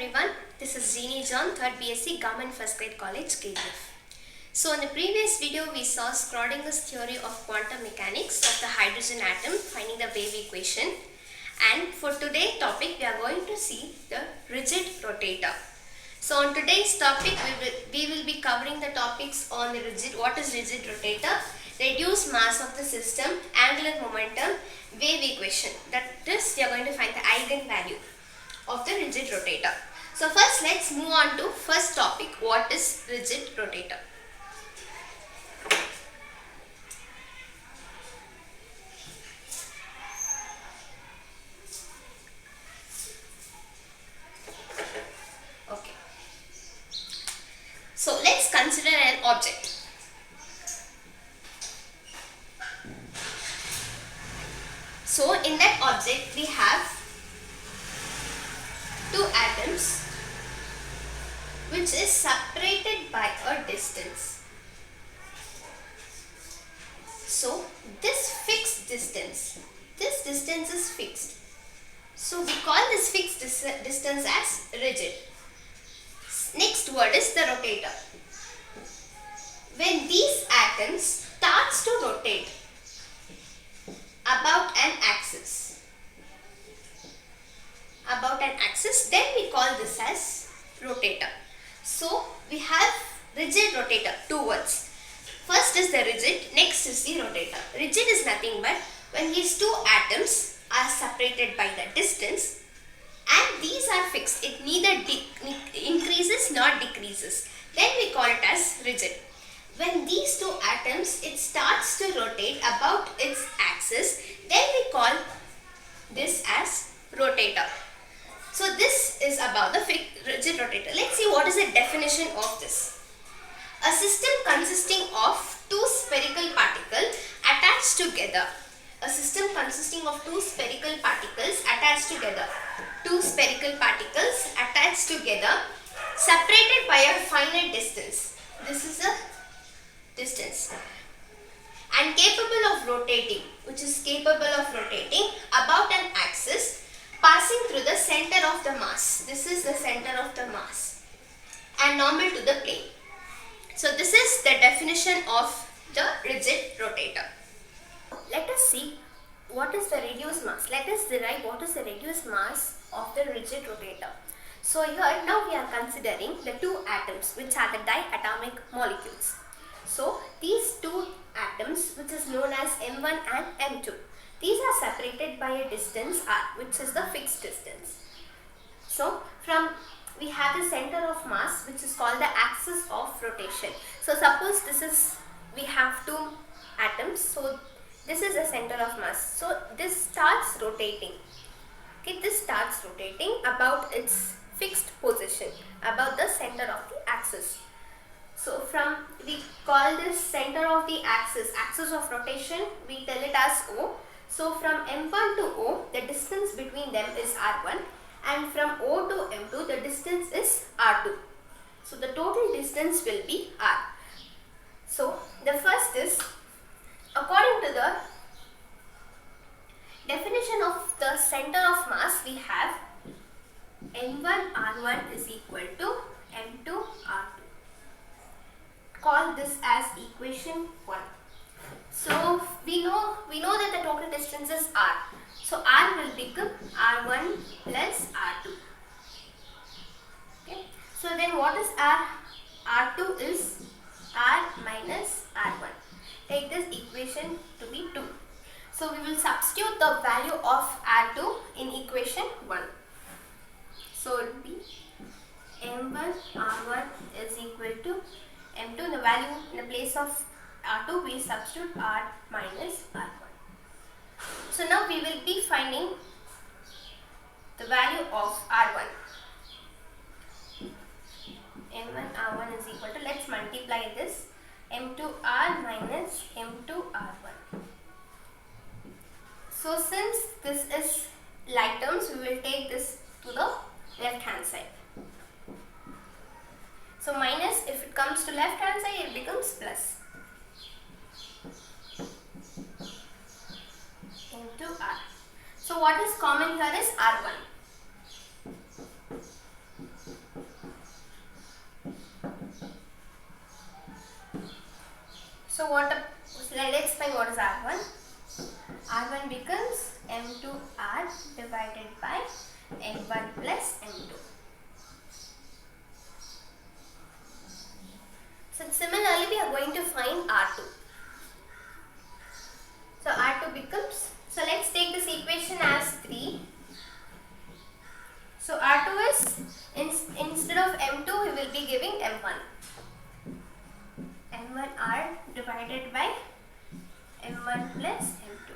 everyone, this is Jeannie John, 3rd BSc Government First Grade College, KGF. So in the previous video we saw Schrodinger's theory of quantum mechanics of the hydrogen atom, finding the wave equation, and for today's topic we are going to see the rigid rotator. So on today's topic we will be covering the topics on the what is rigid rotator, reduced mass of the system, angular momentum, wave equation. That is, we are going to find the eigenvalue of the rigid rotator. So first let's move on to first topic, what is rigid rotator. Okay. So let's consider an object. So in that object we have two atoms which is separated by a distance. So this fixed distance, this distance is fixed. So we call this fixed distance as rigid. Next word is the rotator. When these atoms starts to rotate about an axis, then we call this as rotator. So we have rigid rotator, two words. First is the rigid, next is the rotator. Rigid is nothing but when these two atoms are separated by the distance and these are fixed, it neither increases nor decreases, then we call it as rigid. When these two atoms, it starts to rotate about its axis, then we call this as rotator. So this is about the rigid rotator. Let's see what is the definition of this. A system consisting of two spherical particles attached together. A system consisting of two spherical particles attached together. Two spherical particles attached together, separated by a finite distance. This is a distance. And capable of rotating, which is capable of rotating about an axis, passing through the center of the mass. This is the center of the mass and normal to the plane. So this is the definition of the rigid rotator. Let us see what is the reduced mass. Let us derive what is the reduced mass of the rigid rotator. So here now we are considering the two atoms which are the diatomic molecules. So these two atoms, which is known as M1 and M2, these are separated by a distance r, which is the fixed distance. So we have the center of mass, which is called the axis of rotation. So suppose we have two atoms, so this is the center of mass. So this starts rotating. Okay, this starts rotating about its fixed position, about the center of the axis. So we call this center of the axis of rotation, we tell it as O. So from M1 to O, the distance between them is R1, and from O to M2, the distance is R2. So the total distance will be R. So the first is, according to the definition of the center of mass, we have M1 R1 is equal to M2 R2. Call this as equation 1. So we know that the total distance is R. So R will become R1 plus R2. Okay. So then what is R? R2 is R minus R1. Take this equation to be 2. So we will substitute the value of R2 in equation 1. So it will be M1 R1 is equal to M2, in the value in the place of R2 we substitute R minus R1. So now we will be finding the value of R1. M1 R1 is equal to, let's multiply this, M2 R minus M2 R1. So since this is like terms, we will take this to the left hand side. So minus, if it comes to left hand side, it becomes plus. Into R. So what is common here is R1. let's find what is R1. R1 becomes M2R divided by M1 plus M2. So similarly, we are going to find R2. So R2 becomes, so let's take this equation as 3. So R2 is, instead of M2, we will be giving M1. M1R divided by M1 plus M2.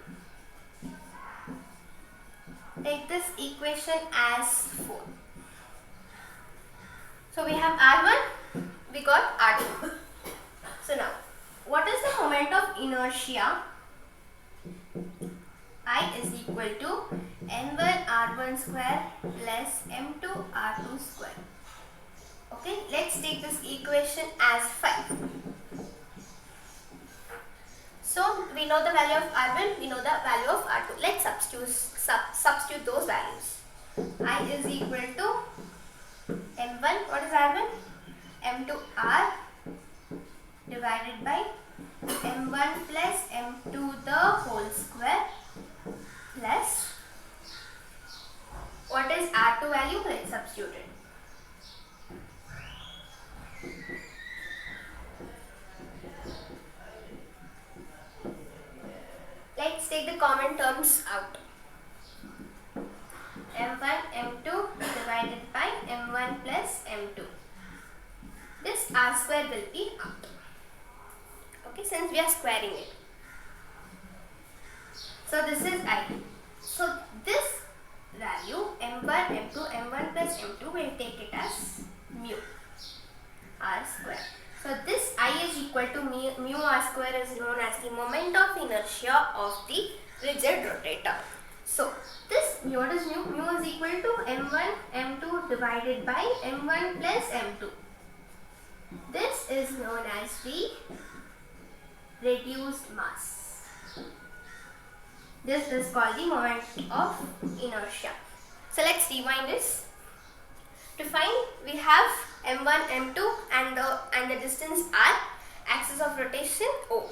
Take this equation as 4. So we have R1, we got R2. So now, what is the moment of inertia? I is equal to M1 R1 square plus M2 R2 square. Okay, let's take this equation as 5. So we know the value of R1, we know the value of R2. Let's substitute those values. I is equal to M1, what is R1? M2R divided by M1 plus M2 the whole square plus, what is R2 value? Let's substitute it. Let's take the common terms out. M1, M2 divided by M1 plus M2. This R square will be out. Okay, since we are squaring it. So this is I. So this value M1, M2, M1 plus M2 will take it as mu R square. So this I is equal to mu R square is known as the moment of inertia of the rigid rotator. So this, what is mu? Mu is equal to M1, M2 divided by M1 plus M2. This is known as the reduced mass. This is called the moment of inertia. So let's rewind this. To find, we have M1, M2 and the distance R, axis of rotation O.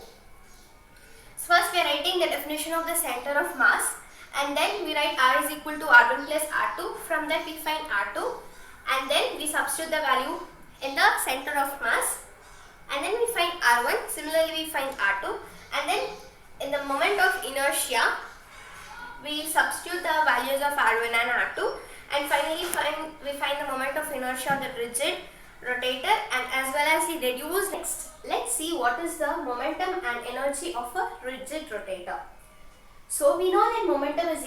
So first we are writing the definition of the center of mass, and then we write R is equal to R1 plus R2. From that we find R2, and then we substitute the value in the center of mass, and then we find R1. Similarly we find R2, and then in the moment of inertia we substitute the values of R1 and R2, and finally we find the moment of inertia of the rigid rotator and as well as the reduced. Next, let's see what is the momentum and energy of a rigid rotator. So we know that momentum is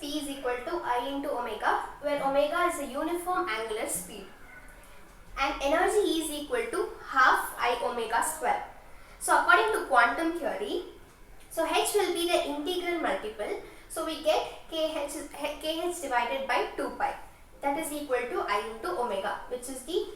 P is equal to I into omega, where omega is a uniform angular speed, and energy is equal to half I omega square. So according to quantum theory, so H will be the integral multiple. So we get kh divided by 2 pi. That is equal to I into omega, which is the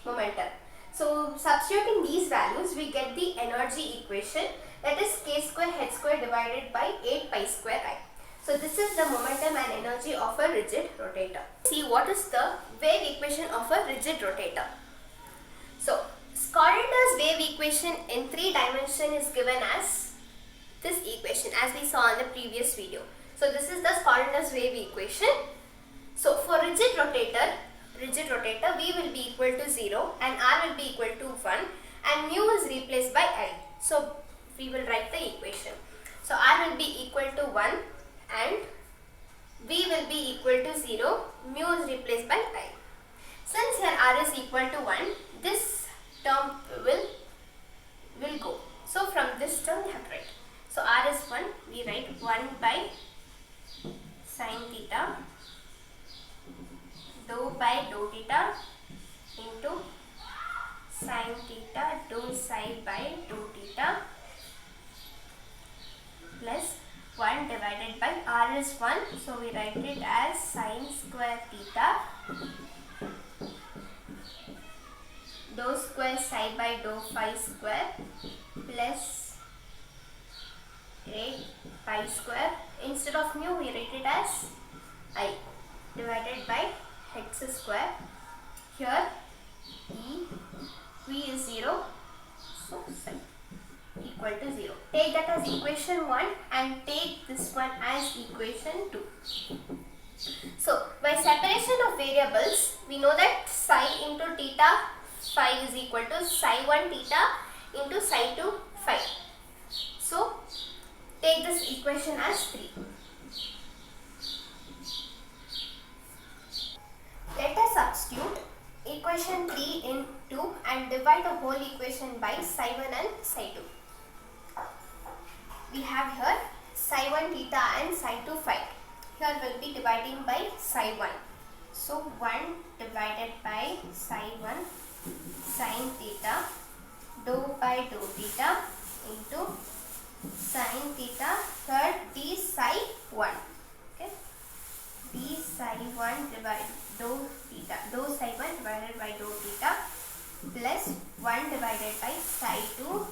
momentum. So substituting these values, we get the energy equation, that is k square h square divided by 8 pi square I. So this is the momentum and energy of a rigid rotator. See what is the wave equation of a rigid rotator. So Schrodinger's wave equation in 3 dimensions is given as this equation, as we saw in the previous video. So this is the Schrodinger's wave equation. So for rigid rotator, V will be equal to 0 and R will be equal to 1 and mu is replaced by I. So we will write the equation. So R will be equal to 1 and V will be equal to 0, mu is replaced by I. Since here R is equal to 1, this term will go. So from this term we have to write. So R is 1, we write 1 by sin theta dou by dou theta into sin theta dou psi by dou theta plus 1 divided by R is 1, so we write it as sin square theta dou square psi by dou phi square plus 8 pi square. Instead of mu we write it as I divided by x square. Here V is 0, take that as equation 1 and take this one as equation 2. So by separation of variables, we know that psi into theta phi is equal to psi 1 theta into psi 2 phi. So take this equation as 3. Let us substitute equation 3 in 2 and divide the whole equation by psi 1 and psi 2. We have here psi 1 theta and psi 2 phi. Here we will be dividing by psi 1. So 1 divided by psi 1 sin theta dou by dou theta into sin theta, here d psi 1. Okay, d psi 1 divided dou theta, dou psi 1 divided by dou theta plus 1 divided by psi 2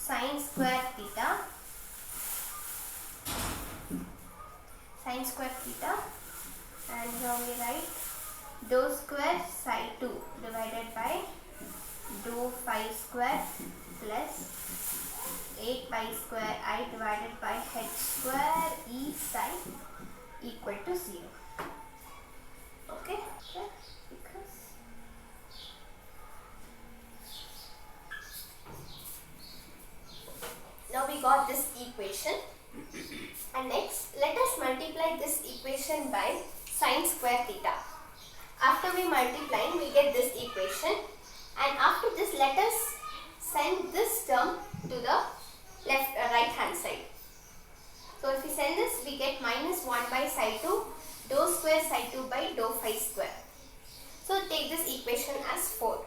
sin square theta, sin square theta, and here we write dou square psi 2 divided by dou phi square plus 8 pi square I divided by h square e psi equal to 0. Okay, because now we got this equation, and next let us multiply this equation by sin square theta. After we multiply, we get this equation, and after this let us send this term to the right hand side. So if we send this, we get minus 1 by psi 2 dou square psi 2 by dou phi square. So take this equation as 4.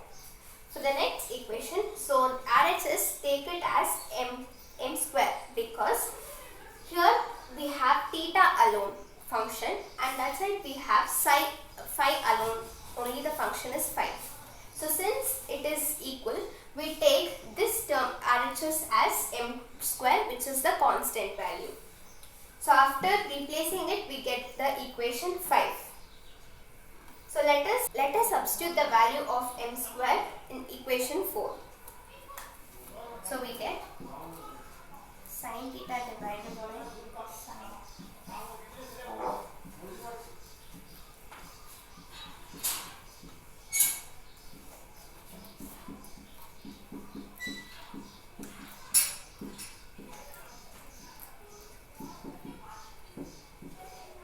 So the next equation, so RHS take it as m square, because here we have theta alone function, and that side we have phi alone, only the function is phi. So since it is equal, we take this term RHS as m square, which is the constant value. So after replacing it, we get the equation 5. So let us substitute the value of m square in equation 4. So we get sin theta divided by sin 4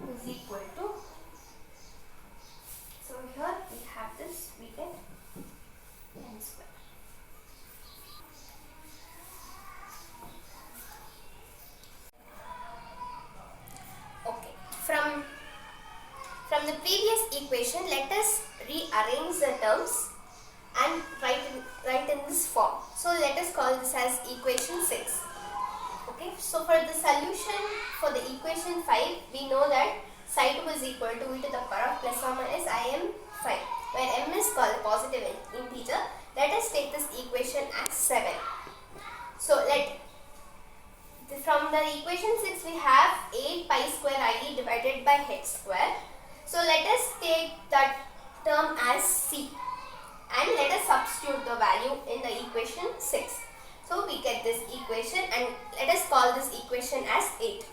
is equal to, so here we have this, we get m square. Okay, from the previous equation, let us rearrange the terms and write in this form. So let us call this as equation 6. Okay, so for the solution for the equation 5, we know that psi 2 is equal to e to the power of plus or minus im phi, where m is called a positive integer. Let us take this equation as 7. So from the equation 6, we have 8 pi square I divided by h square. So let us take that term as c, and let us substitute the value in the equation 6. So we get this equation, and let us call this equation as 8.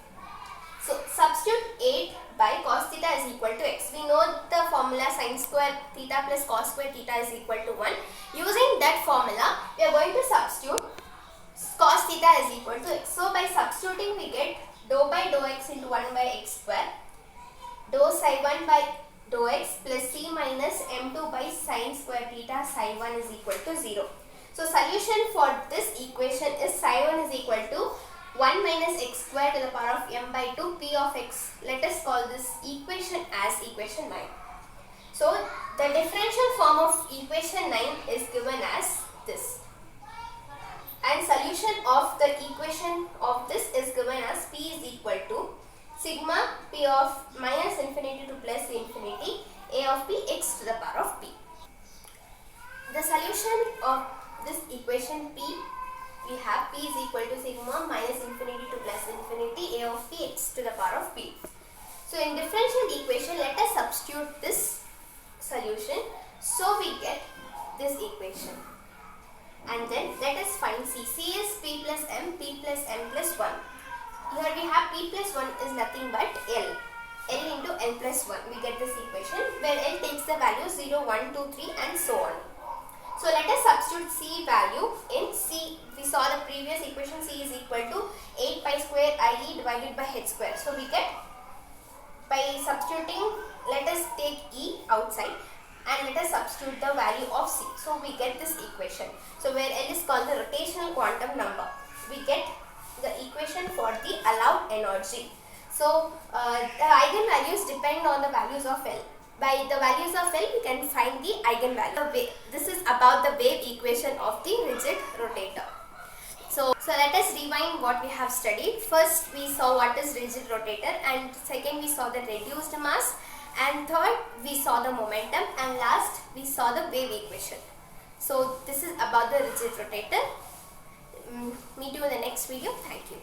So substitute 8 by cos theta is equal to x. We know the formula sin square theta plus cos square theta is equal to 1. Using that formula, we are going to substitute cos theta is equal to x. So by substituting, we get dou by dou x into 1 by x square, dou psi 1 by dou x plus c minus m2 by sin square theta psi 1 is equal to 0. So solution for this equation is psi 1 is equal to 1 minus x square to the power of m by 2 p of x. Let us call this equation as equation 9. So the differential form of equation 9 is given as this. And solution of the equation of this is given as p is equal to sigma p of minus infinity to plus infinity a of p x to the power of p. The solution of this equation p, we have p is equal to sigma minus infinity to plus infinity a of p x to the power of p. So in differential equation, let us substitute this solution. So we get this equation. And then let us find C. C is P plus M plus 1. Here we have P plus 1 is nothing but L. L into L plus 1. We get this equation where L takes the value 0, 1, 2, 3 and so on. So let us substitute C value in C. We saw the previous equation, C is equal to 8 pi square IE divided by H square. So we get, by substituting, let us take E outside and let us substitute the value of C. So we get this equation. So where L is called the rotational quantum number, we get the equation for the allowed energy. So the eigenvalues depend on the values of L. By the values of L, we can find the eigenvalue. This is about the wave equation of the rigid rotator. So let us rewind what we have studied. First, we saw what is rigid rotator, and second, we saw the reduced mass, and third, we saw the momentum, and last, we saw the wave equation. So this is about the rigid rotator. Meet you in the next video. Thank you.